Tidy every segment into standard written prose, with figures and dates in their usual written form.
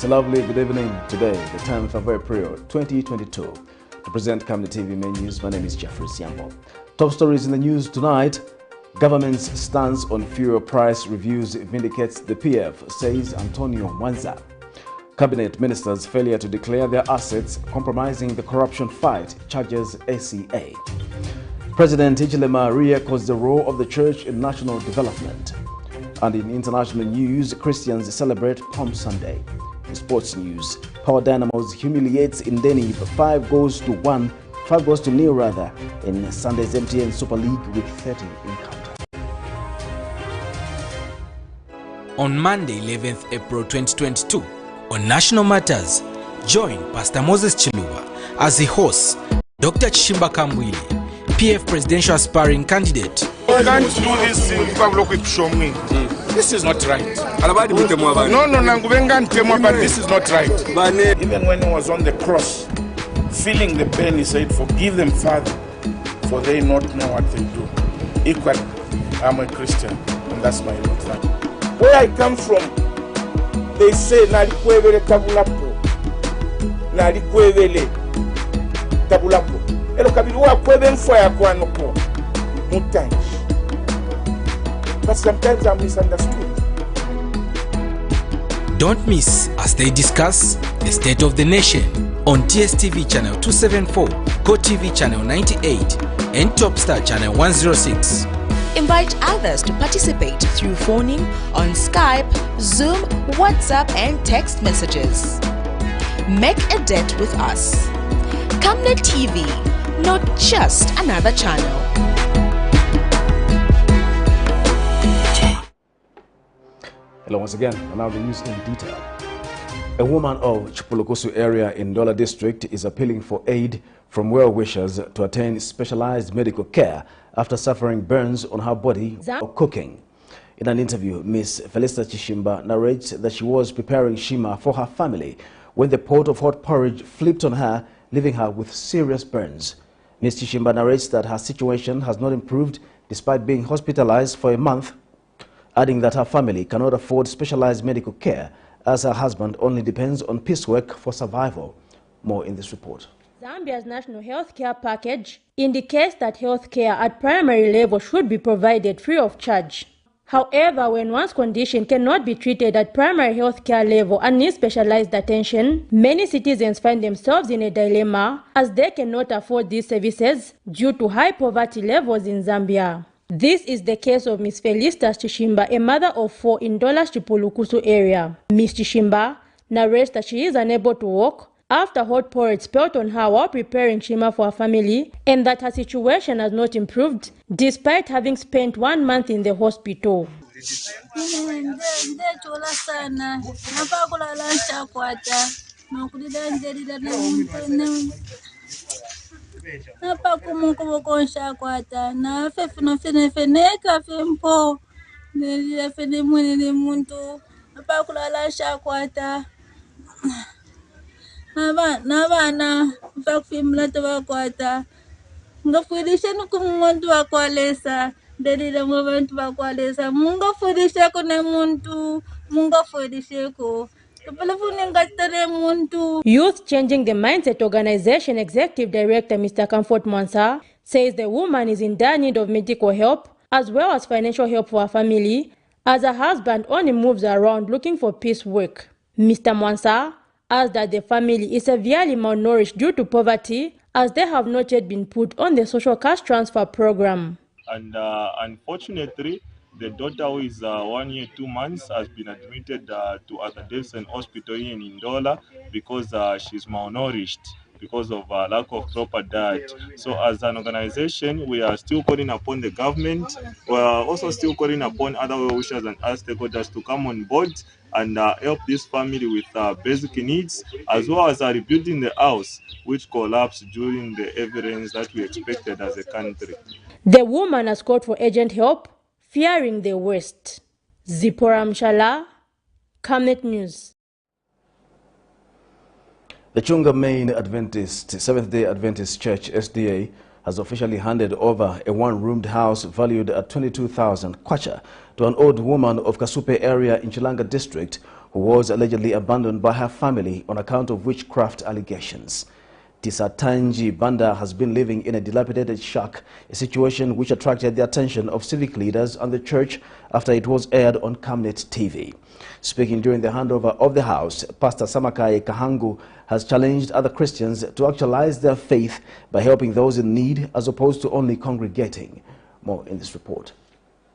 a lovely good evening today, the 10th of April 2022. To present Camnet TV main news, my name is Jeffrey Siambo. Top stories in the news tonight. Government's stance on fuel price reviews vindicates the PF, says MWANZA. Cabinet ministers' failure to declare their assets compromising the corruption fight charges ACA. President Hichilema re-echoes the role of the church in national development. And in international news, Christians celebrate Palm Sunday. In sports news, Power Dynamos humiliates INDENI 5 goals to 0 in Sunday's MTN Super League with 30 encounter. On Monday, 11th April 2022, on National Matters, join Pastor Moses Chiluba as he hosts Dr. Chishimba Kambwili, PF presidential aspiring candidate. You can't do this in public with show me. This is not right. No, but this is not right. Even when he was on the cross, feeling the pain, he said, "Forgive them, Father, for they not know what they do." Equally, I'm a Christian, and that's my Lord. Where I come from, they say, "Nalikwevele tabulapo, nalikwevele tabulapo." Elo kabiruwa kweve mfaya kwa noko, mutanji. But sometimes I'm misunderstood. Don't miss as they discuss the state of the nation on TSTV channel 274, GoTV channel 98, and Topstar channel 106. Invite others to participate through phoning on Skype, Zoom, WhatsApp, and text messages. Make a date with us. Camnet TV, not just another channel. Hello once again, and now the news in detail. A woman of Chipulukusu area in Ndola district is appealing for aid from well-wishers to attain specialized medical care after suffering burns on her body while cooking. In an interview, Ms. Felista Chishimba narrates that she was preparing shima for her family when the pot of hot porridge flipped on her, leaving her with serious burns. Ms. Chishimba narrates that her situation has not improved despite being hospitalized for a month, adding that her family cannot afford specialized medical care as her husband only depends on piecework for survival. More in this report. Zambia's national health care package indicates that health care at primary level should be provided free of charge. However, when one's condition cannot be treated at primary health care level and needs specialized attention, many citizens find themselves in a dilemma as they cannot afford these services due to high poverty levels in Zambia. This is the case of Ms. Felista Chishimba, a mother of 4 in Ndola's Chipulukusu area. Ms. Chishimba narrates that she is unable to walk after hot porridge spilled on her while preparing shima for her family, and that her situation has not improved despite having spent 1 month in the hospital. Napa kumukubokonsha kwata na feneka fempo ne fene mwene muntu napa kulala shakwata na bana fakfimla tabakwata ngafundisha nukumuntu wakwalesa ndalira mu bantu bakwalesa mungafundisha ko ne muntu mungafundisha ko. Youth Changing the Mindset Organization Executive Director Mr. Comfort Mwansa says the woman is in dire need of medical help as well as financial help for her family as her husband only moves around looking for piecework. Mr. Mwansa adds that the family is severely malnourished due to poverty as they have not yet been put on the social cash transfer program. And unfortunately, the daughter, who is 1 year, 2 months, has been admitted to other days in hospital here in Ndola because she's malnourished because of lack of proper diet. So as an organization, we are still calling upon the government. We are also still calling upon other well-wishers and other stakeholders to come on board and help this family with basic needs, as well as rebuilding the house, which collapsed during the evidence that we expected as a country. The woman has called for urgent help, fearing the worst. Zipporah Mshala, Camnet News. The Chunga Main Adventist, Seventh-day Adventist Church, SDA, has officially handed over a one-roomed house valued at 22,000 kwacha to an old woman of Kasupe area in Chilanga district who was allegedly abandoned by her family on account of witchcraft allegations. Tisatanji Banda has been living in a dilapidated shack, a situation which attracted the attention of civic leaders and the church after it was aired on Camnet TV. Speaking during the handover of the house, Pastor Samakai Kahangu has challenged other Christians to actualize their faith by helping those in need as opposed to only congregating. More in this report.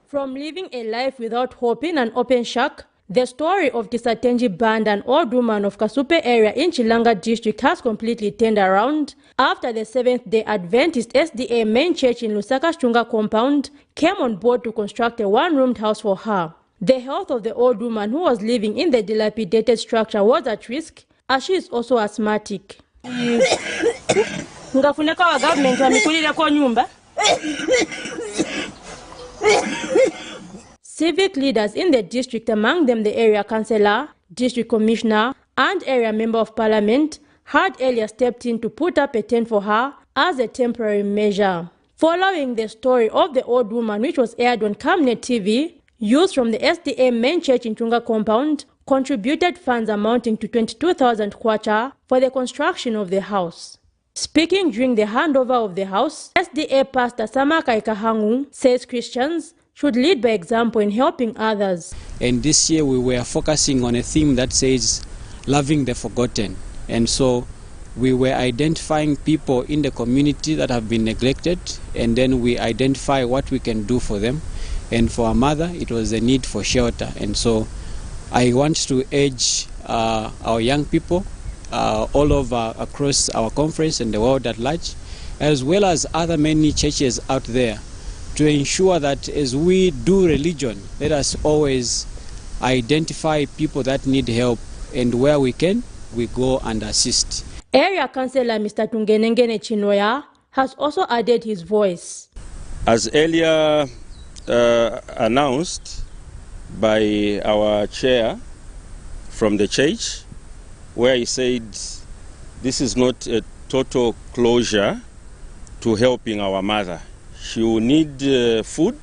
From living a life without hope in an open shack, the story of Tisatenji Banda, an old woman of Kasupe area in Chilanga district, has completely turned around after the Seventh-day Adventist SDA main church in Lusaka Shunga compound came on board to construct a one-roomed house for her. The health of the old woman who was living in the dilapidated structure was at risk, as she is also asthmatic. Civic leaders in the district, among them the area councillor, district commissioner, and area member of parliament, had earlier stepped in to put up a tent for her as a temporary measure. Following the story of the old woman, which was aired on Camnet TV, youth from the SDA main church in Chunga compound contributed funds amounting to 22,000 kwacha for the construction of the house. Speaking during the handover of the house, SDA pastor Samakai Kahangu says Christians should lead by example in helping others. And this year we were focusing on a theme that says loving the forgotten. And so we were identifying people in the community that have been neglected, and then we identify what we can do for them. And for our mother, it was the need for shelter. And so I want to urge our young people all over across our conference and the world at large, as well as other many churches out there, to ensure that as we do religion, let us always identify people that need help, and where we can, we go and assist. Area Councillor Mr. Tungenengene Chinoya has also added his voice. As earlier announced by our chair from the church, where he said this is not a total closure to helping our mother. She will need food,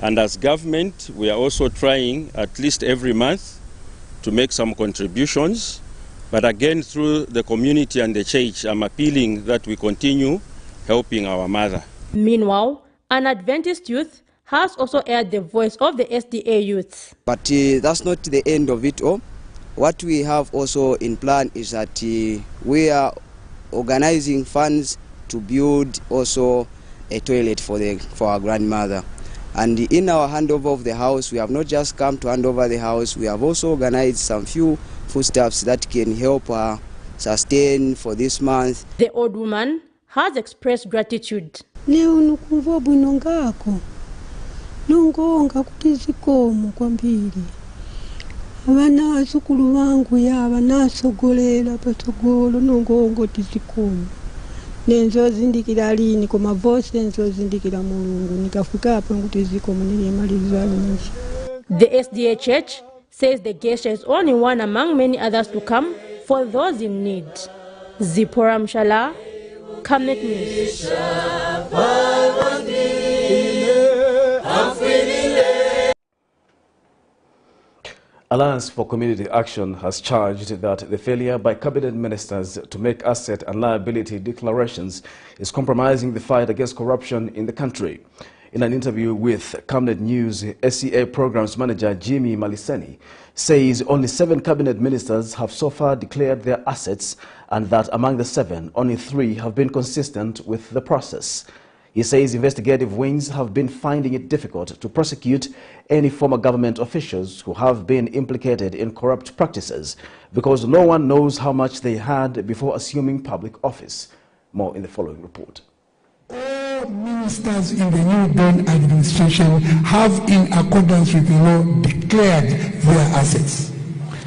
and as government we are also trying at least every month to make some contributions, but again through the community and the church I'm appealing that we continue helping our mother. Meanwhile, an Adventist youth has also aired the voice of the SDA youth. But that's not the end of it all. What we have also in plan is that we are organizing funds to build also a toilet for our grandmother. And in our handover of the house, we have not just come to hand over the house, we have also organized some few foodstuffs that can help her sustain for this month. The old woman has expressed gratitude. Abana sukulu wangu yaba nasogolera patogolo nongongo tizikomo. Nenzo zindikira lini koma voice nenzo zindikira Mulungu nikafika hapo nguti zikomo nilimaliza nyingi. The SDA Church says the gesture is only one among many others to come for those in need. Zipora Mshala, Camnet News. Alliance for Community Action has charged that the failure by cabinet ministers to make asset and liability declarations is compromising the fight against corruption in the country. In an interview with Camnet News, SCA Programs Manager Jimmy Maliseni says only 7 cabinet ministers have so far declared their assets, and that among the 7, only 3 have been consistent with the process. He says investigative wings have been finding it difficult to prosecute any former government officials who have been implicated in corrupt practices because no one knows how much they had before assuming public office. More in the following report. All ministers in the new Dawn administration have, in accordance with the law, declared their assets.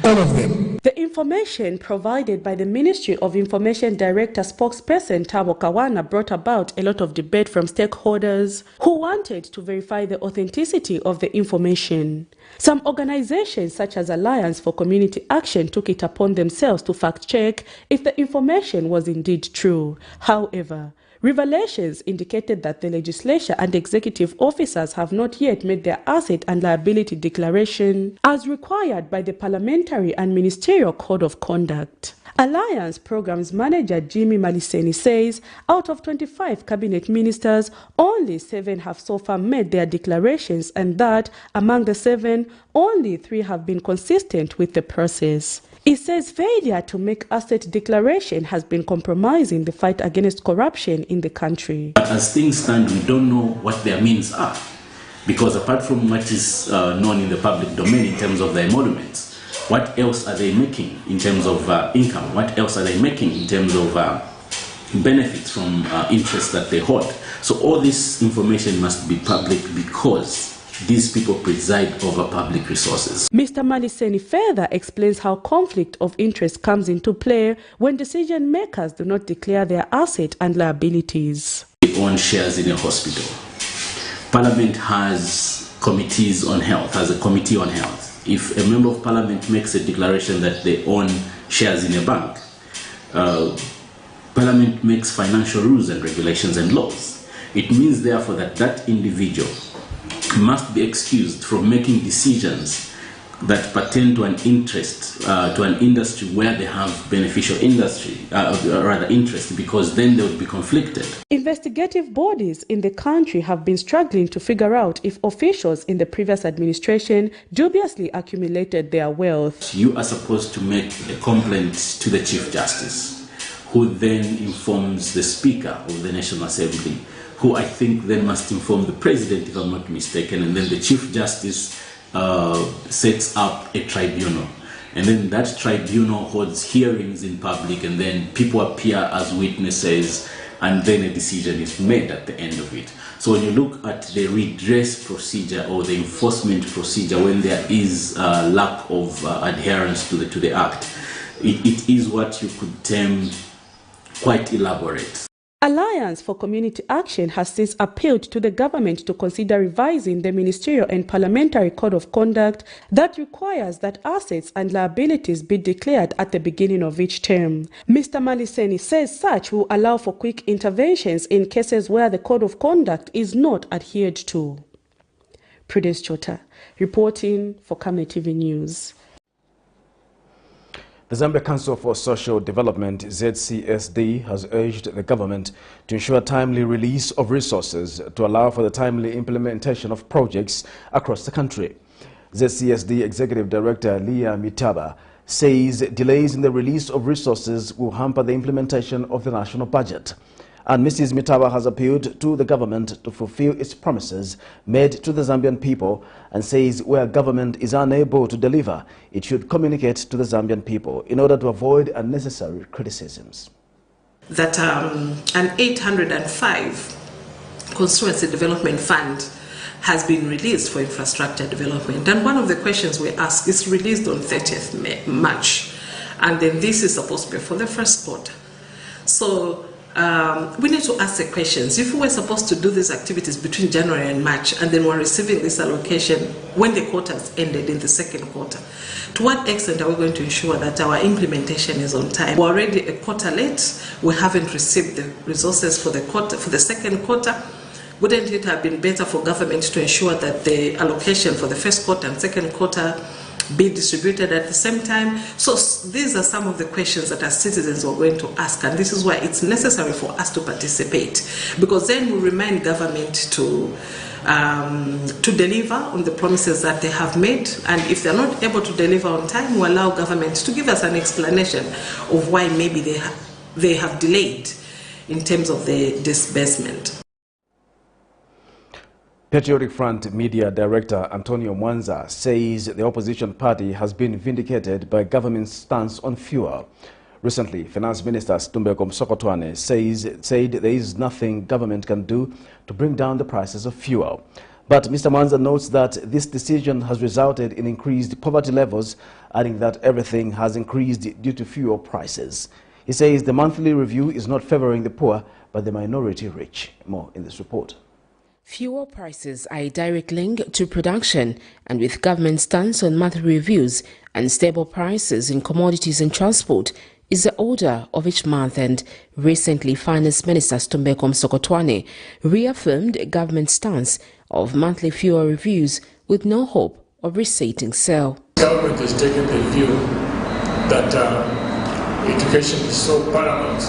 All of them. The information provided by the Ministry of Information Director spokesperson Tabo Kawana brought about a lot of debate from stakeholders who wanted to verify the authenticity of the information. Some organizations such as Alliance for Community Action took it upon themselves to fact-check if the information was indeed true. However, Revelations indicated that the legislature and executive officers have not yet made their asset and liability declaration as required by the Parliamentary and Ministerial Code of Conduct. Alliance Programs Manager Jimmy Maliseni says out of 25 cabinet ministers, only 7 have so far made their declarations, and that among the 7, only 3 have been consistent with the process. He says failure to make asset declaration has been compromising the fight against corruption in the country. But as things stand, we don't know what their means are, because apart from what is known in the public domain in terms of the emoluments, what else are they making in terms of income? What else are they making in terms of benefits from interest that they hold? So all this information must be public because these people preside over public resources. Mr. Maliseni further explains how conflict of interest comes into play when decision makers do not declare their asset and liabilities. They own shares in a hospital. Parliament has committees on health, has a committee on health. If a member of Parliament makes a declaration that they own shares in a bank, Parliament makes financial rules and regulations and laws. It means therefore that that individual must be excused from making decisions that pertain to an interest, to an industry where they have beneficial interest, because then they would be conflicted. Investigative bodies in the country have been struggling to figure out if officials in the previous administration dubiously accumulated their wealth. You are supposed to make a complaint to the Chief Justice, who then informs the Speaker of the National Assembly, who I think then must inform the President, if I'm not mistaken, and then the Chief Justice sets up a tribunal, and then that tribunal holds hearings in public, and then people appear as witnesses, and then a decision is made at the end of it. So when you look at the redress procedure or the enforcement procedure, when there is lack of adherence to the act, it is what you could term quite elaborate. Alliance for Community Action has since appealed to the government to consider revising the Ministerial and Parliamentary Code of Conduct that requires that assets and liabilities be declared at the beginning of each term. Mr. Maliseni says such will allow for quick interventions in cases where the Code of Conduct is not adhered to. Prudence Chota, reporting for Camnet TV News. The Zambia Council for Social Development, ZCSD, has urged the government to ensure timely release of resources to allow for the timely implementation of projects across the country. ZCSD Executive Director Leah Mitaba says delays in the release of resources will hamper the implementation of the national budget. And Mrs. Mitaba has appealed to the government to fulfill its promises made to the Zambian people and says where government is unable to deliver, it should communicate to the Zambian people in order to avoid unnecessary criticisms. That an 805 Constituency Development Fund has been released for infrastructure development. And one of the questions we ask is released on 30th March. And then this is supposed to be for the first quarter. So we need to ask the questions. If we were supposed to do these activities between January and March, and then we're receiving this allocation when the quarter has ended in the second quarter, to what extent are we going to ensure that our implementation is on time? We're already a quarter late. We haven't received the resources for the quarter, for the second quarter. Wouldn't it have been better for government to ensure that the allocation for the first quarter and second quarter be distributed at the same time? So these are some of the questions that our citizens are going to ask, and this is why it's necessary for us to participate, because then we remind government to deliver on the promises that they have made, and if they're not able to deliver on time, we allow government to give us an explanation of why maybe they have delayed in terms of the disbursement. Patriotic Front Media Director Antonio MWANZA says the opposition party has been vindicated by government's stance on fuel. Recently, Finance Minister Stumbeko Msokotwane said there is nothing government can do to bring down the prices of fuel. But Mr. MWANZA notes that this decision has resulted in increased poverty levels, adding that everything has increased due to fuel prices. He says the monthly review is not favoring the poor, but the minority rich. More in this report. Fuel prices are a direct link to production, and with government stance on monthly reviews and stable prices in commodities and transport, is the order of each month, and recently Finance Minister Stombeko Msokotwane reaffirmed government stance of monthly fuel reviews with no hope of restating sale. Government has taken the view that education is so paramount.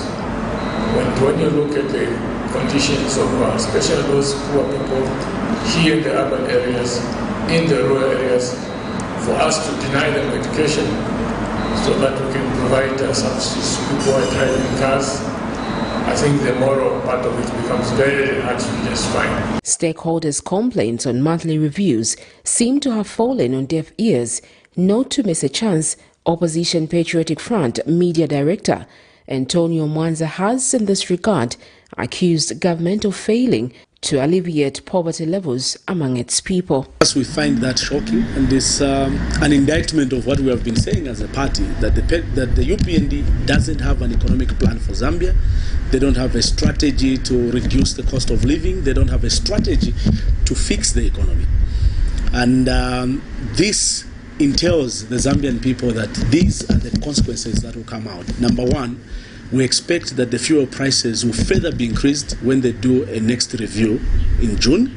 When you look at the conditions of especially those poor people here in the urban areas, in the rural areas, for us to deny them education so that we can provide subsidies to people who are driving cars, I think the moral part of it becomes very hard to justify. Stakeholders' complaints on monthly reviews seem to have fallen on deaf ears. Not to miss a chance, Opposition Patriotic Front Media Director Antonio MWANZA has, in this regard, accused government of failing to alleviate poverty levels among its people. We find that shocking, and it's an indictment of what we have been saying as a party, that the UPND doesn't have an economic plan for Zambia. They don't have a strategy to reduce the cost of living. They don't have a strategy to fix the economy. And this entails the Zambian people that these are the consequences that will come out. Number one, we expect that the fuel prices will further be increased when they do a next review in June.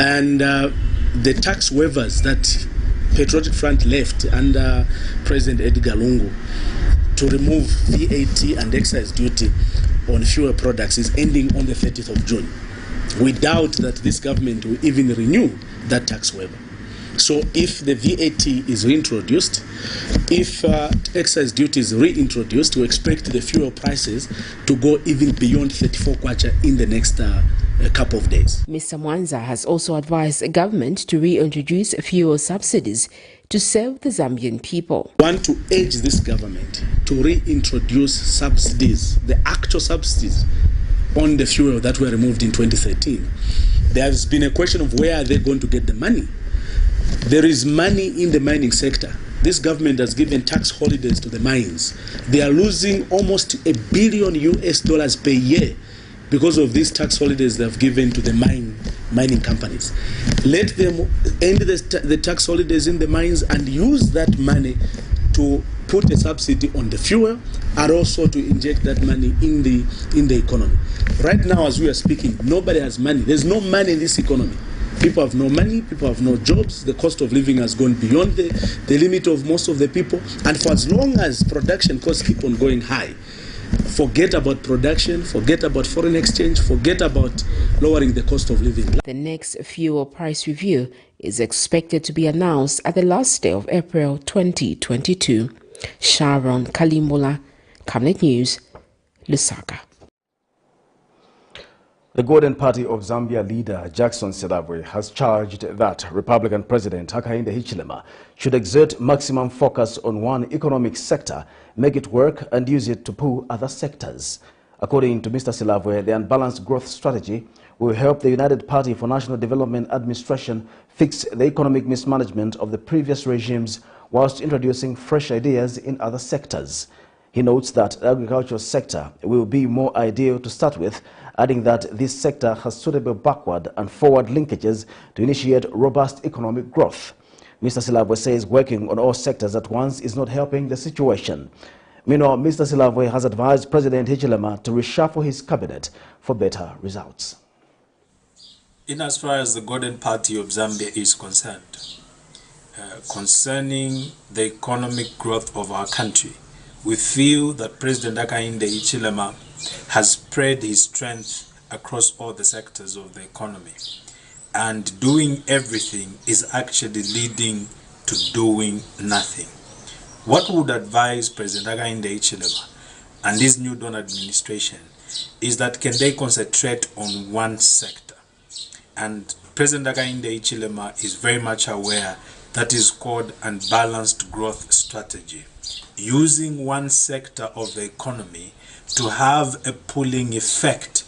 And the tax waivers that Patriotic Front left under President Edgar Lungu to remove VAT and excise duty on fuel products is ending on the 30th of June. We doubt that this government will even renew that tax waiver. So if the VAT is reintroduced, if excise duty is reintroduced, we expect the fuel prices to go even beyond 34 kwacha in the next couple of days. Mr. MWANZA has also advised the government to reintroduce fuel subsidies to serve the Zambian people. We want to urge this government to reintroduce subsidies, the actual subsidies on the fuel that were removed in 2013. There has been a question of where are they going to get the money. There is money in the mining sector. This government has given tax holidays to the mines. They are losing almost $1 billion US per year because of these tax holidays they have given to the mining companies. Let them end the tax holidays in the mines and use that money to put a subsidy on the fuel and also to inject that money in the economy. Right now, as we are speaking, nobody has money. There's no money in this economy. People have no money, people have no jobs, the cost of living has gone beyond the limit of most of the people, and for as long as production costs keep on going high, forget about production, forget about foreign exchange, forget about lowering the cost of living. The next fuel price review is expected to be announced at the last day of April 2022. Sharon Kalimbola, Camnet News, Lusaka. The Golden Party of Zambia leader Jackson Selabwe has charged that Republican President Hakainde Hichilema should exert maximum focus on one economic sector, make it work and use it to pull other sectors. According to Mr. Selabwe, the unbalanced growth strategy will help the United Party for National Development administration fix the economic mismanagement of the previous regimes whilst introducing fresh ideas in other sectors. He notes that the agricultural sector will be more ideal to start with, adding that this sector has suitable backward and forward linkages to initiate robust economic growth. Mr. Selabwe says working on all sectors at once is not helping the situation. Meanwhile, Mr. Selabwe has advised President Hichilema to reshuffle his cabinet for better results. In as far as the Golden Party of Zambia is concerned, concerning the economic growth of our country, we feel that President Hakainde Hichilema has spread his strength across all the sectors of the economy, and doing everything is actually leading to doing nothing. What would advise President Hakainde Hichilema and his new Dawn administration is that can they concentrate on one sector? And President Hakainde Hichilema is very much aware that is called unbalanced growth strategy, using one sector of the economy to have a pulling effect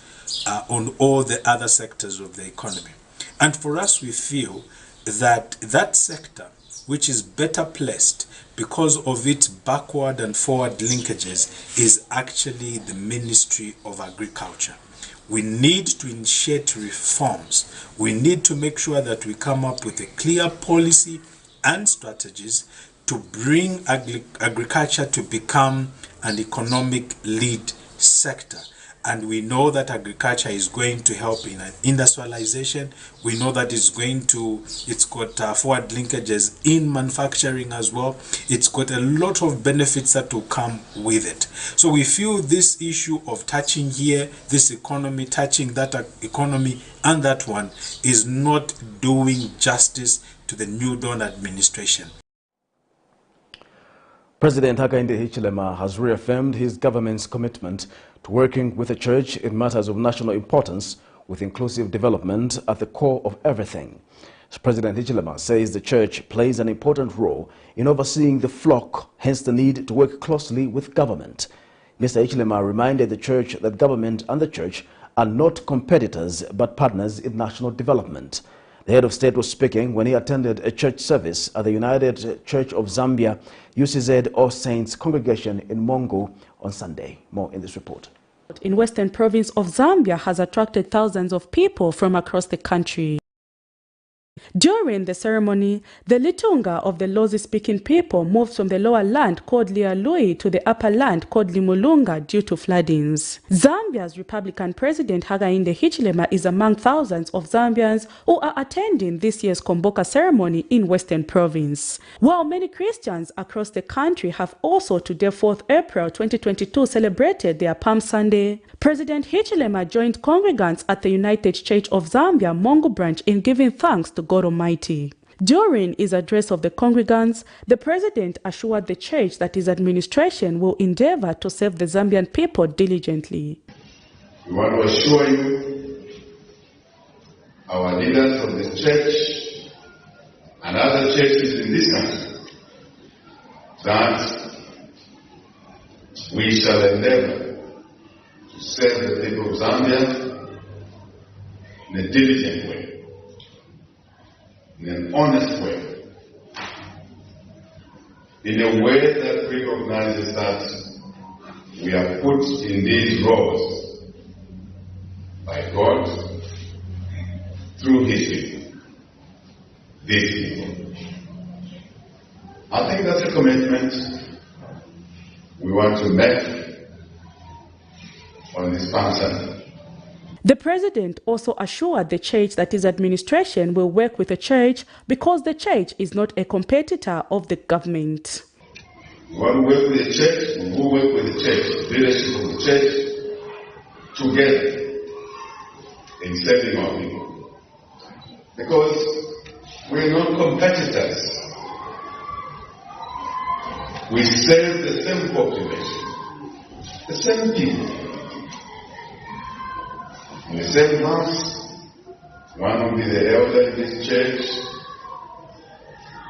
on all the other sectors of the economy. And for us, we feel that that sector, which is better placed because of its backward and forward linkages, is actually the Ministry of Agriculture. We need to initiate reforms. We need to make sure that we come up with a clear policy and strategies to bring agriculture to become an economic lead sector. And we know that agriculture is going to help in industrialization. We know that it's got forward linkages in manufacturing as well. It's got a lot of benefits that will come with it. So we feel this issue of touching here, this economy, touching that economy and that one is not doing justice to the New Dawn administration. President Hakainde Hichilema has reaffirmed his government's commitment to working with the church in matters of national importance, with inclusive development at the core of everything. President Hichilema says the church plays an important role in overseeing the flock, hence the need to work closely with government. Mr. Hichilema reminded the church that government and the church are not competitors but partners in national development. The head of state was speaking when he attended a church service at the United Church of Zambia, UCZ All Saints congregation in Mongo on Sunday. More in this report. In Western Province of Zambia has attracted thousands of people from across the country. During the ceremony, the Litunga of the Lozi-speaking people moved from the lower land called Lialui to the upper land called Limulunga due to floodings. Zambia's Republican President Hakainde Hichilema is among thousands of Zambians who are attending this year's Komboka ceremony in Western Province. While many Christians across the country have also today, 4th April 2022, celebrated their Palm Sunday, President Hichilema joined congregants at the United Church of Zambia, Mongo branch, in giving thanks to God Almighty. During his address of the congregants, the president assured the church that his administration will endeavor to serve the Zambian people diligently. We want to assure you, our leaders of the church and other churches in this country, that we shall endeavor to serve the people of Zambia in a diligent way, in an honest way, in a way that recognizes that we are put in these roles by God through His people, these people. I think that's a commitment we want to make on this function. The president also assured the church that his administration will work with the church because the church is not a competitor of the government. We want to work with the church, we will work with the church, the leadership of the church, together in serving our people. Because we're not competitors. We serve the same population, the same people. In the same house, one will be the elder in this church,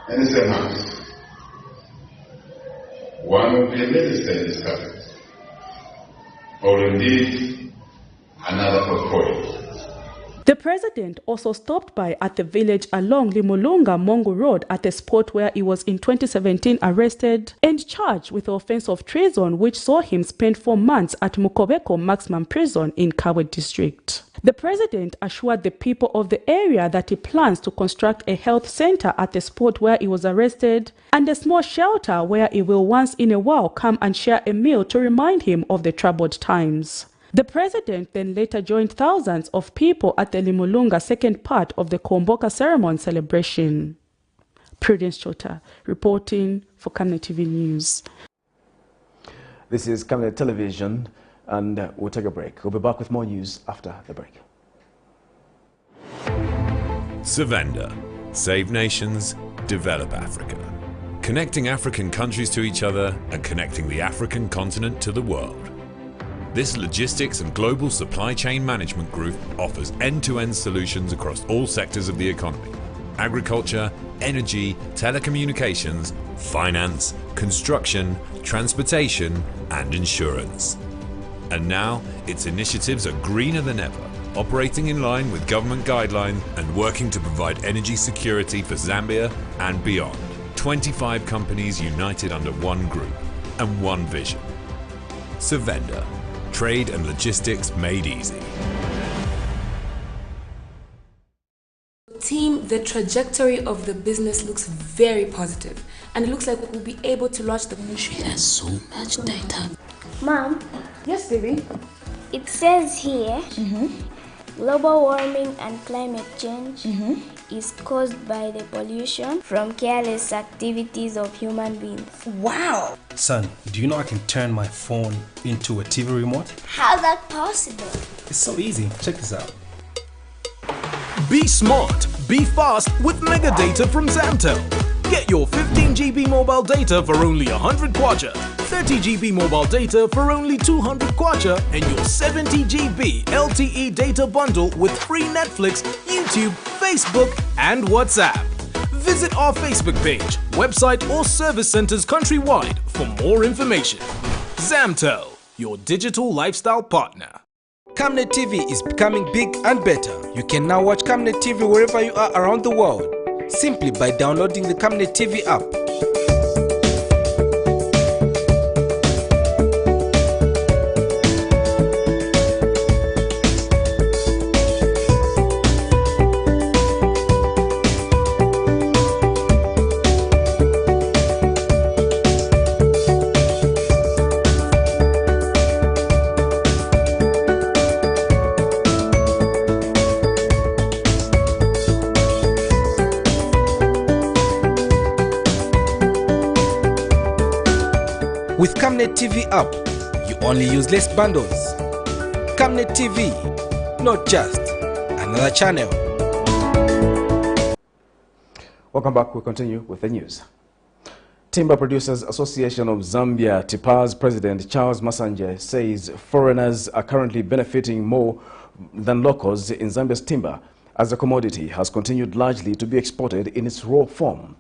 and the same house. One will be a minister in this cabinet, or indeed another portfolio. The president also stopped by at the village along Limulunga Mongo Road at a spot where he was in 2017 arrested and charged with the offense of treason, which saw him spend 4 months at Mukobeko Maximum Prison in Kawe District. The president assured the people of the area that he plans to construct a health center at the spot where he was arrested and a small shelter where he will once in a while come and share a meal to remind him of the troubled times. The president then later joined thousands of people at the Limulunga second part of the Komboka ceremony celebration. Prudence Chota, reporting for Camnet TV News. This is Camnet Television, and we'll take a break. We'll be back with more news after the break. Savenda. Save nations, develop Africa. Connecting African countries to each other and connecting the African continent to the world. This logistics and global supply chain management group offers end-to-end solutions across all sectors of the economy: agriculture, energy, telecommunications, finance, construction, transportation, and insurance. And now, its initiatives are greener than ever, operating in line with government guidelines and working to provide energy security for Zambia and beyond. 25 companies united under one group and one vision. Savenda. Trade and logistics made easy. Team the trajectory of the business looks very positive, and it looks like we'll be able to launch the ministry. Has so much data. Mom. Yes, baby. It says here, global warming and climate change is caused by the pollution from careless activities of human beings. Wow! Son, do you know I can turn my phone into a TV remote? How's that possible? It's so easy. Check this out. Be smart, be fast with mega data from Zamtel. Get your 15 GB mobile data for only 100 kwacha, 30 GB mobile data for only 200 kwacha, and your 70 GB LTE data bundle with free Netflix, YouTube, Facebook, and WhatsApp. Visit our Facebook page, website, or service centers countrywide for more information. Zamtel, your digital lifestyle partner. Camnet TV is becoming big and better. You can now watch Camnet TV wherever you are around the world, simply by downloading the Camnet TV app. With Camnet TV app, you only use less bundles. Camnet TV, not just another channel. Welcome back. We continue with the news. Timber Producers Association of Zambia, TIPA's President Charles Masanje says foreigners are currently benefiting more than locals in Zambia's timber, as the commodity has continued largely to be exported in its raw form.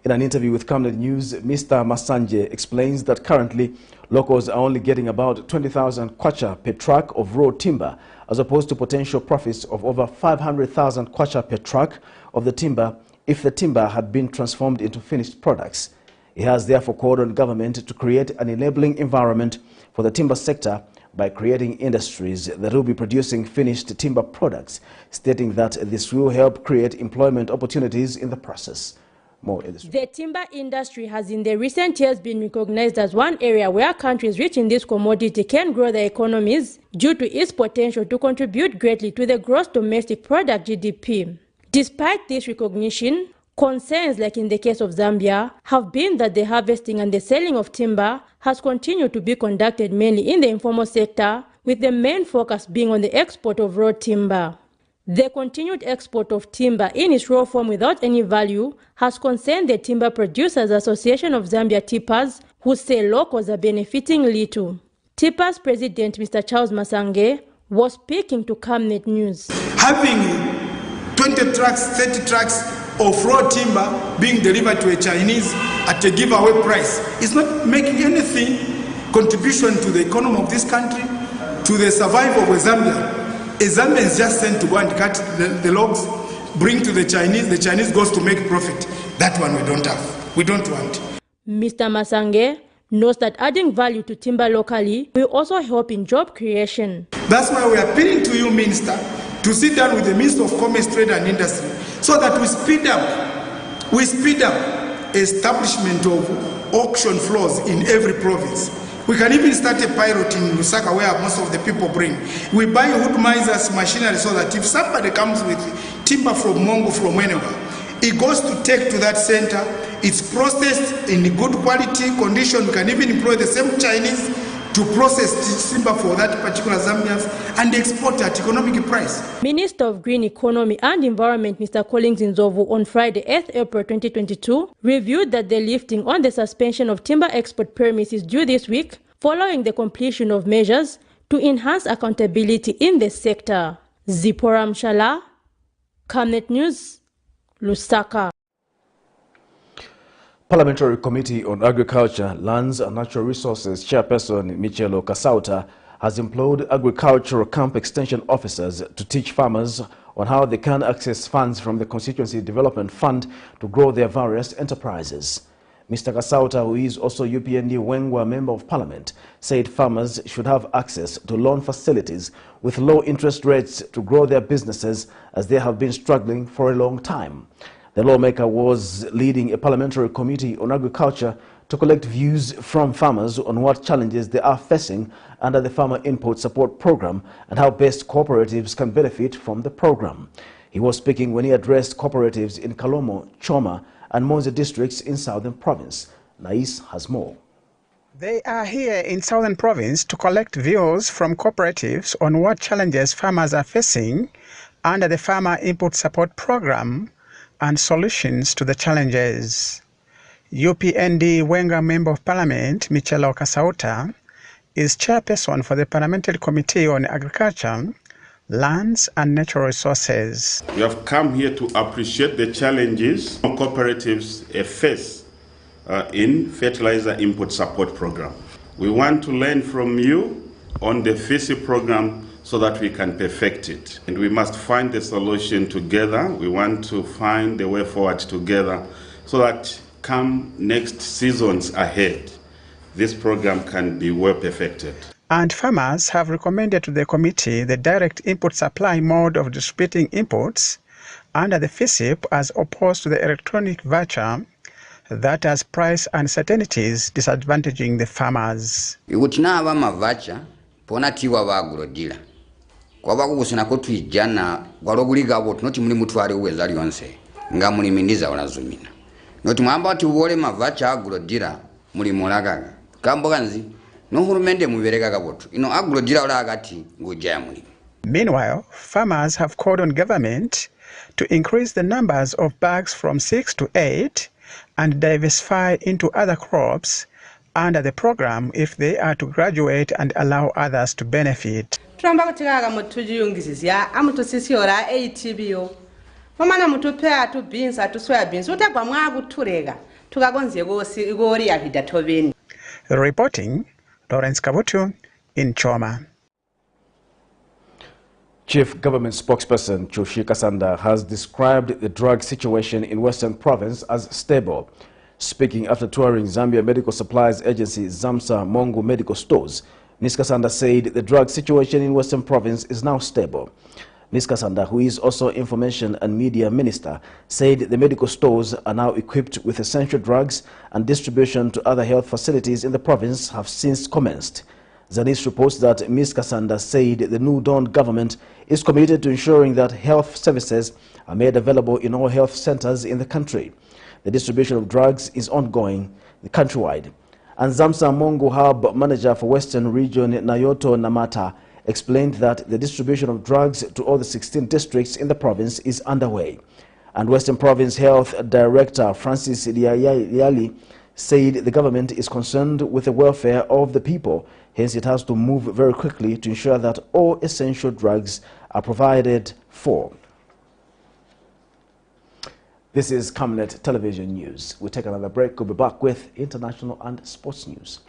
In an interview with Camnet News, Mr. Masanje explains that currently locals are only getting about 20,000 kwacha per truck of raw timber, as opposed to potential profits of over 500,000 kwacha per truck of the timber if the timber had been transformed into finished products. He has therefore called on government to create an enabling environment for the timber sector by creating industries that will be producing finished timber products, stating that this will help create employment opportunities in the process. The timber industry has in the recent years been recognized as one area where countries rich in this commodity can grow their economies due to its potential to contribute greatly to the gross domestic product (GDP). Despite this recognition, concerns, like in the case of Zambia, have been that the harvesting and the selling of timber has continued to be conducted mainly in the informal sector, with the main focus being on the export of raw timber. The continued export of timber in its raw form without any value has concerned the Timber Producers Association of Zambia, TIPAs, who say locals are benefiting little. TIPA's president, Mr. Charles Masange, was speaking to Camnet News. Having 20 trucks, 30 trucks of raw timber being delivered to a Chinese at a giveaway price is not making anything contribution to the economy of this country, to the survival of Zambia. A Zambian is just sent to go and cut the logs, bring to the Chinese goes to make profit. That one we don't have. We don't want. Mr. Masange knows that adding value to timber locally will also help in job creation. That's why we are appealing to you, Minister, to sit down with the Minister of Commerce, Trade and Industry so that we speed up establishment of auction floors in every province. We can even start a pilot in Lusaka where most of the people bring. We buy HUMILIATES machinery so that if somebody comes with timber from Mongo, from whenever, it goes to take to that center, it's processed in good quality condition. We can even employ the same Chinese to process timber for that particular Zambians and export at economic price. Minister of Green Economy and Environment, Mr. Collins Nzovu, on Friday, 8th April 2022, reviewed that the lifting on the suspension of timber export permits is due this week, following the completion of measures to enhance accountability in the sector. Zipporah Mshala, Camnet News, Lusaka. Parliamentary Committee on Agriculture, Lands and Natural Resources Chairperson Michelo Kasauta has employed agricultural camp extension officers to teach farmers on how they can access funds from the Constituency Development Fund to grow their various enterprises. Mr. Kasauta, who is also UPND Wengwa Member of Parliament, said farmers should have access to loan facilities with low interest rates to grow their businesses as they have been struggling for a long time. The lawmaker was leading a parliamentary committee on agriculture to collect views from farmers on what challenges they are facing under the Farmer Input Support Program and how best cooperatives can benefit from the program. He was speaking when he addressed cooperatives in Kalomo, Choma, and MWANZA districts in Southern Province. Nais has more. They are here in Southern Province to collect views from cooperatives on what challenges farmers are facing under the Farmer Input Support Program and solutions to the challenges. UPND Wenga Member of Parliament, Michelo Kasauta, is chairperson for the Parliamentary Committee on Agriculture, Lands and Natural Resources. We have come here to appreciate the challenges cooperatives face in Fertilizer Input Support Program. We want to learn from you on the FISI program so that we can perfect it. And we must find the solution together. We want to find the way forward together so that come next seasons ahead, this program can be well perfected. And farmers have recommended to the committee the direct input supply mode of distributing inputs under the FISIP as opposed to the electronic voucher that has price uncertainties disadvantaging the farmers. Ikutina abama voucher pona tiwa bagulodila. Kwa bakukusina ko twijana gwaloguliga abo tunoti muli mutwale uweza lyonse nga muli mindiza olazumina. Noti mwamba ati uwole mavacha agulodila muli mulagaga. Kamboganzi nohurumende mubereka kabotu. Ino agulodila ola agati ngujaya muli. Meanwhile, farmers have called on government to increase the numbers of bags from 6 to 8 and diversify into other crops under the program if they are to graduate and allow others to benefit. Tramba kutikaga mutujiyungizizya amutusisiora ATBO. Mamana mutupea tu beans atu soya beans utagwa mwakuturega tukagonze gori ya vidatoveni. Reporting, Lawrence Kabutu in Choma. Chief Government Spokesperson Choshi Kasanda has described the drug situation in Western Province as stable. Speaking after touring Zambia Medical Supplies Agency ZAMSA Mongo Medical Stores, Ms. Kasanda said the drug situation in Western Province is now stable. Ms. Kasanda, who is also Information and Media Minister, said the medical stores are now equipped with essential drugs and distribution to other health facilities in the province have since commenced. Zanis reports that Ms. Kasanda said the New Dawn government is committed to ensuring that health services are made available in all health centers in the country. The distribution of drugs is ongoing countrywide. And ZAMSA Mongo Hub Manager for Western Region Nayoto Namata explained that the distribution of drugs to all the 16 districts in the province is underway. And Western Province Health Director Francis Liali said the government is concerned with the welfare of the people, hence it has to move very quickly to ensure that all essential drugs are provided for. This is Camnet Television News. We'll take another break. We'll be back with international and sports news.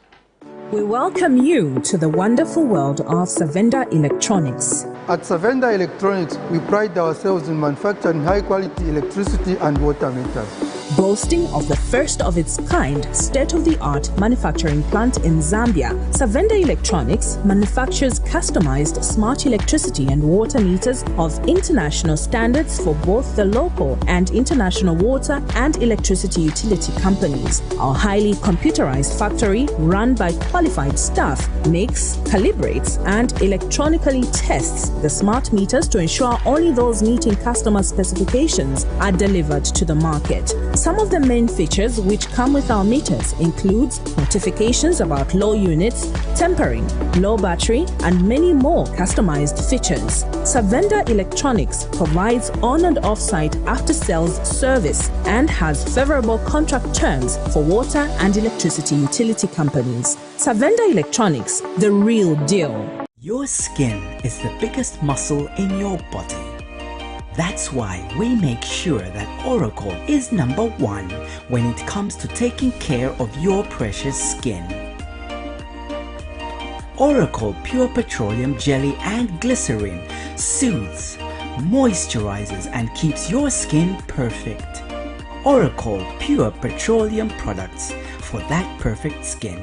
We welcome you to the wonderful world of Savenda Electronics. At Savenda Electronics, we pride ourselves in manufacturing high-quality electricity and water meters. Boasting of the first of its kind state-of-the-art manufacturing plant in Zambia, Savenda Electronics manufactures customized smart electricity and water meters of international standards for both the local and international water and electricity utility companies. Our highly computerized factory, run by qualified staff, makes, calibrates, and electronically tests the smart meters to ensure only those meeting customer specifications are delivered to the market. Some of the main features which come with our meters includes notifications about low units, tempering, low battery, and many more customized features. Savenda Electronics provides on and off-site after-sales service and has favorable contract terms for water and electricity utility companies. Savenda Electronics, the real deal. Your skin is the biggest muscle in your body. That's why we make sure that Oracle is #1 when it comes to taking care of your precious skin. Oracle Pure Petroleum Jelly and Glycerin soothes, moisturizes, and keeps your skin perfect. Oracle Pure Petroleum Products for that perfect skin.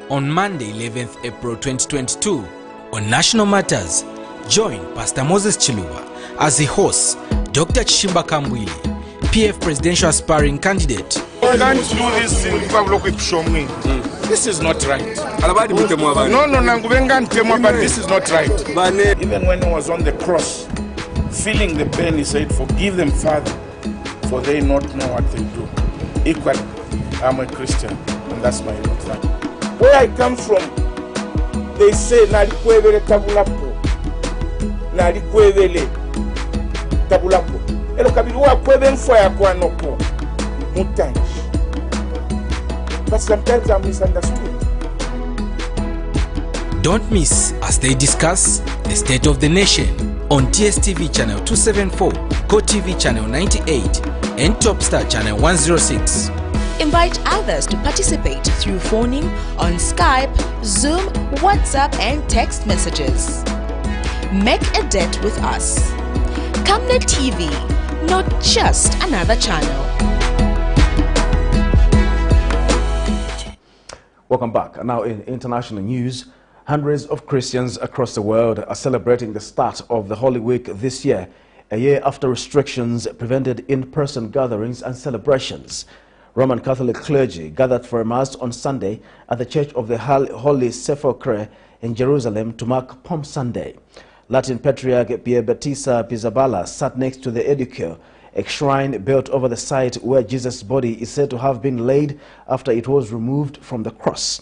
On Monday, 11th April 2022, on National Matters, join Pastor Moses Chiluba as he hosts Dr. Chishimba Kambwili, PF presidential aspiring candidate. You can't do this thing This is not right. No, but this is not right. Even when he was on the cross, feeling the pain, he said, "Forgive them, Father, for they not know what they do." Equally, I'm a Christian, and that's my life. Where I come from, they say, "Nalikwevele tabulapo, nalikwevele tabulapo." Elo kabiri wa kweve mfwa ya kwa noko mutanji. But sometimes I'm misunderstood. Don't miss as they discuss the state of the nation on TSTV channel 274, GoTV channel 98, and Topstar channel 106. Invite others to participate through phoning on Skype, Zoom, WhatsApp, and text messages. Make a date with us. Camnet TV, not just another channel. Welcome back. Now in international news, hundreds of Christians across the world are celebrating the start of the Holy Week this year, a year after restrictions prevented in-person gatherings and celebrations. Roman Catholic clergy gathered for a Mass on Sunday at the Church of the Holy Sepulchre in Jerusalem to mark Palm Sunday. Latin Patriarch Pierbattista Pizzaballa sat next to the edicule, a shrine built over the site where Jesus' body is said to have been laid after it was removed from the cross.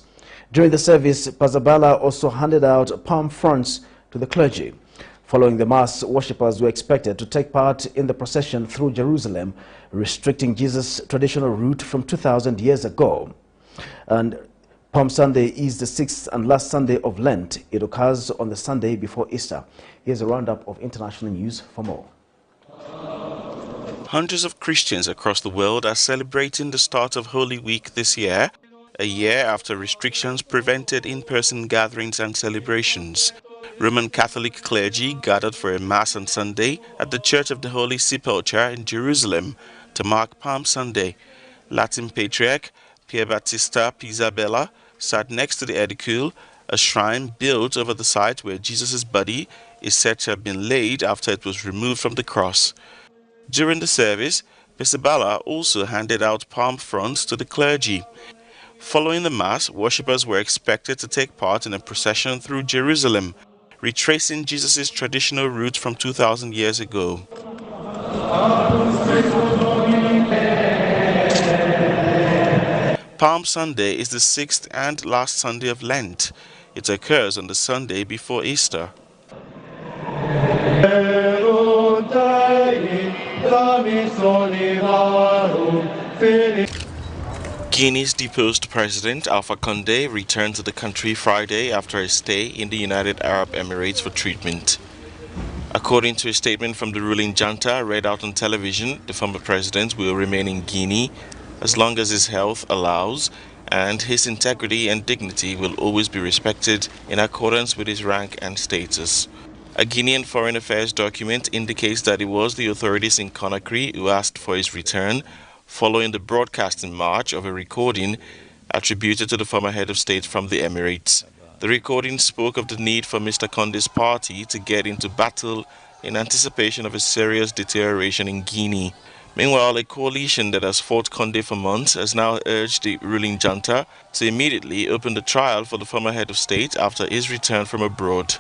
During the service, Pizzaballa also handed out palm fronds to the clergy. Following the Mass, worshippers were expected to take part in the procession through Jerusalem, restricting Jesus' traditional route from 2,000 years ago. And Palm Sunday is the 6th and last Sunday of Lent. It occurs on the Sunday before Easter. Here's a roundup of international news for more. Hundreds of Christians across the world are celebrating the start of Holy Week this year, a year after restrictions prevented in-person gatherings and celebrations. Roman Catholic clergy gathered for a Mass on Sunday at the Church of the Holy Sepulchre in Jerusalem to mark Palm Sunday. Latin Patriarch Pierbattista Pizzaballa sat next to the edicule, a shrine built over the site where Jesus' body is said to have been laid after it was removed from the cross. During the service, Pizzaballa also handed out palm fronds to the clergy. Following the Mass, worshippers were expected to take part in a procession through Jerusalem, retracing Jesus' traditional route from 2,000 years ago. Palm Sunday is the 6th and last Sunday of Lent. It occurs on the Sunday before Easter. Guinea's deposed president Alpha Condé returned to the country Friday after a stay in the United Arab Emirates for treatment. According to a statement from the ruling junta read out on television, the former president will remain in Guinea as long as his health allows, and his integrity and dignity will always be respected in accordance with his rank and status. A Guinean Foreign Affairs document indicates that it was the authorities in Conakry who asked for his return, following the broadcast in March of a recording attributed to the former head of state from the Emirates. The recording spoke of the need for Mr. Condé's party to get into battle in anticipation of a serious deterioration in Guinea. Meanwhile, a coalition that has fought Condé for months has now urged the ruling junta to immediately open the trial for the former head of state after his return from abroad.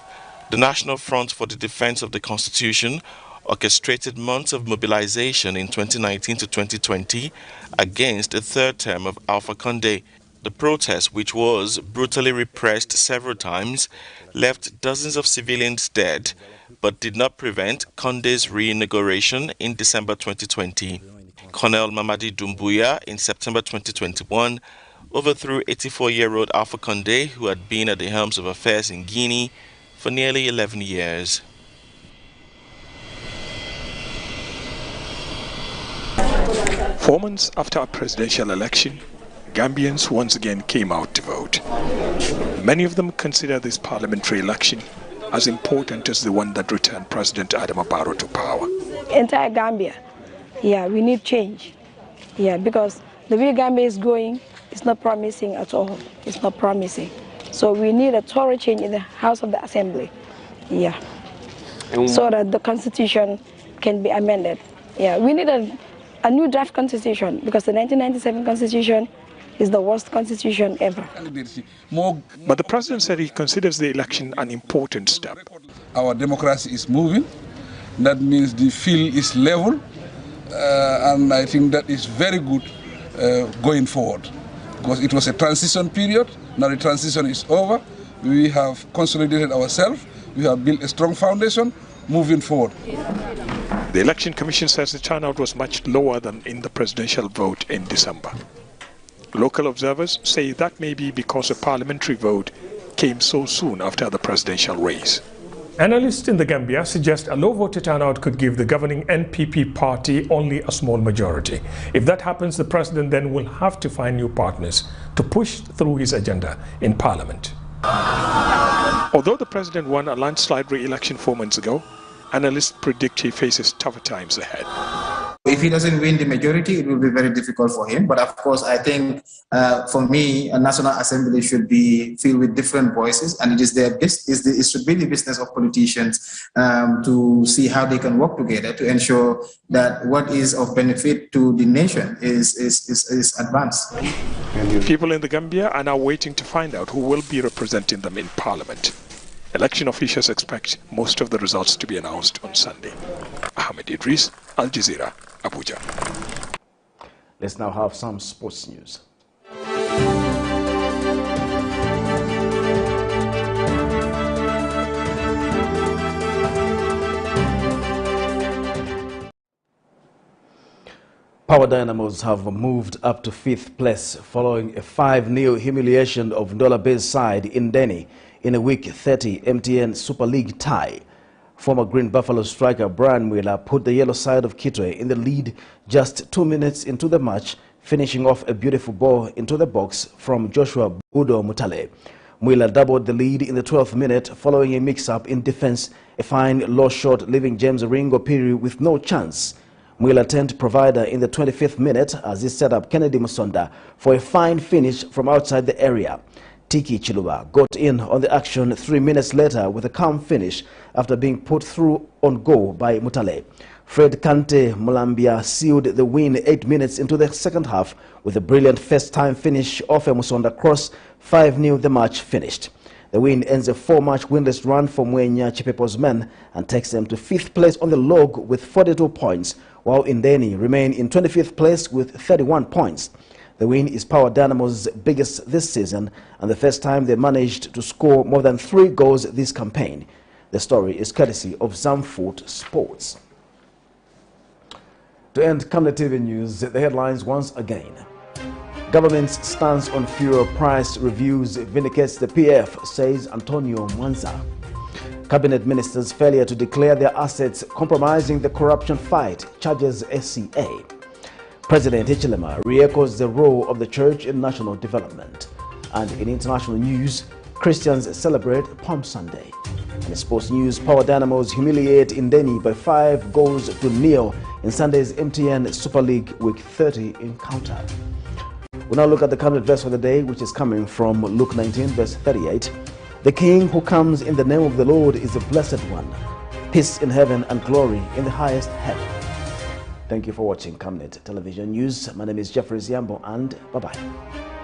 The National Front for the Defense of the Constitution orchestrated months of mobilization in 2019 to 2020 against a third term of Alpha Condé. The protest, which was brutally repressed several times, left dozens of civilians dead, but did not prevent Condé's reinauguration in December 2020. Colonel Mamadi Doumbouya, in September 2021, overthrew 84-year-old Alpha Condé, who had been at the helm of affairs in Guinea for nearly 11 years. Four months after a presidential election, Gambians once again came out to vote. Many of them consider this parliamentary election as important as the one that returned President Adama Barrow to power. Entire Gambia, we need change. Because the way Gambia is going, it's not promising at all. It's not promising. So we need a thorough change in the House of the Assembly. So that the Constitution can be amended. We need a new draft Constitution because the 1997 Constitution is the worst Constitution ever. But the President said he considers the election an important step. Our democracy is moving. That means the field is level. And I think that is very good going forward. Because it was a transition period. Now the transition is over. We have consolidated ourselves. We have built a strong foundation moving forward. The Election Commission says the turnout was much lower than in the presidential vote in December. Local observers say that may be because the parliamentary vote came so soon after the presidential race. Analysts in the Gambia suggest a low voter turnout could give the governing NPP party only a small majority. If that happens, the president then will have to find new partners to push through his agenda in parliament. Although the president won a landslide re-election 4 months ago, analysts predict he faces tougher times ahead. If he doesn't win the majority, it will be very difficult for him. But of course, I think for me, a National Assembly should be filled with different voices, and it is it should be the business of politicians to see how they can work together to ensure that what is of benefit to the nation is advanced. People in the Gambia are now waiting to find out who will be representing them in Parliament. Election officials expect most of the results to be announced on Sunday. Ahmed Idris, Al Jazeera, Abuja. Let's now have some sports news. Power Dynamos have moved up to 5th place following a 5-0 humiliation of Ndola-based side INDENI in a Week 30 MTN Super League tie. Former Green Buffalo striker Brian Wheeler put the yellow side of Kitwe in the lead just 2 minutes into the match, finishing off a beautiful ball into the box from Joshua Udo Mutale. Wheeler doubled the lead in the 12th minute following a mix-up in defense, a fine low shot leaving James Ringo Piri with no chance. Wheeler turned provider in the 25th minute as he set up Kennedy Musonda for a fine finish from outside the area. Tiki Chiluba got in on the action 3 minutes later with a calm finish after being put through on goal by Mutale. Fred Kante Mulambia sealed the win 8 minutes into the second half with a brilliant first-time finish off a Musonda cross. 5-0 the match finished. The win ends a 4-match winless run for Mwenya Chipepo's men and takes them to 5th place on the log with 42 points, while INDENI remain in 25th place with 31 points. The win is Power Dynamo's biggest this season and the first time they managed to score more than 3 goals this campaign. The story is courtesy of Zamfoot Sports. To end Camnet TV News, the headlines once again. Government's stance on fuel price reviews vindicates the PF, says Antonio MWANZA. Cabinet ministers' failure to declare their assets compromising the corruption fight, charges SCA. President Hichilema re-echoes the role of the church in national development. And in international news, Christians celebrate Palm Sunday. In sports news, Power Dynamos humiliate INDENI by 5 goals to 0 in Sunday's MTN Super League Week 30 encounter. We'll now look at the Camnet verse for the day, which is coming from Luke 19, verse 38. The King who comes in the name of the Lord is the Blessed One. Peace in heaven and glory in the highest heaven. Thank you for watching Camnet Television News. My name is Jeffrey Ziambo, and bye-bye.